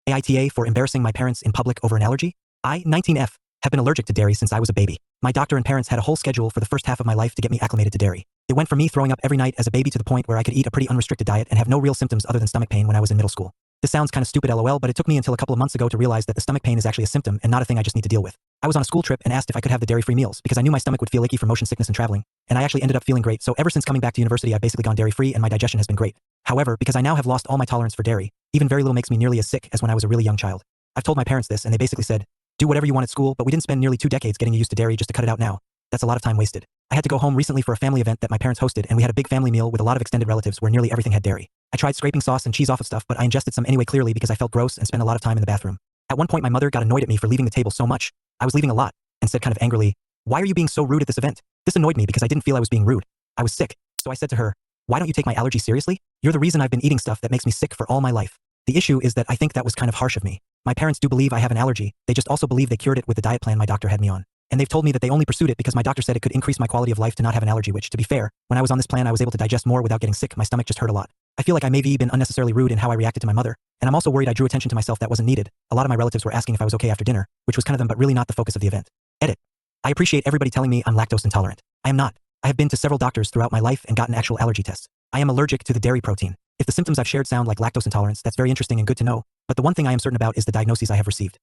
AITA for embarrassing my parents in public over an allergy. I, 19F, have been allergic to dairy since I was a baby. My doctor and parents had a whole schedule for the first half of my life to get me acclimated to dairy. It went from me throwing up every night as a baby to the point where I could eat a pretty unrestricted diet and have no real symptoms other than stomach pain when I was in middle school. This sounds kind of stupid lol, but it took me until a couple of months ago to realize that the stomach pain is actually a symptom and not a thing I just need to deal with. I was on a school trip and asked if I could have the dairy-free meals because I knew my stomach would feel achy from motion sickness and traveling, and I actually ended up feeling great. So ever since coming back to university, I've basically gone dairy-free and my digestion has been great. However, because I now have lost all my tolerance for dairy, even very little makes me nearly as sick as when I was a really young child. I've told my parents this and they basically said, do whatever you want at school, but we didn't spend nearly 2 decades getting you used to dairy just to cut it out now. That's a lot of time wasted. I had to go home recently for a family event that my parents hosted, and we had a big family meal with a lot of extended relatives where nearly everything had dairy. I tried scraping sauce and cheese off of stuff, but I ingested some anyway clearly because I felt gross and spent a lot of time in the bathroom. At one point my mother got annoyed at me for leaving the table so much. I was leaving a lot, and said kind of angrily, why are you being so rude at this event? This annoyed me because I didn't feel I was being rude. I was sick. So I said to her, why don't you take my allergy seriously? You're the reason I've been eating stuff that makes me sick for all my life. The issue is that I think that was kind of harsh of me. My parents do believe I have an allergy, they just also believe they cured it with the diet plan my doctor had me on. And they've told me that they only pursued it because my doctor said it could increase my quality of life to not have an allergy, which, to be fair, when I was on this plan I was able to digest more without getting sick. My stomach just hurt a lot. I feel like I maybe been unnecessarily rude in how I reacted to my mother, and I'm also worried I drew attention to myself that wasn't needed. A lot of my relatives were asking if I was okay after dinner, which was kind of them but really not the focus of the event. Edit. I appreciate everybody telling me I'm lactose intolerant. I am not. I have been to several doctors throughout my life and gotten actual allergy tests. I am allergic to the dairy protein. If the symptoms I've shared sound like lactose intolerance, that's very interesting and good to know, but the one thing I am certain about is the diagnoses I have received.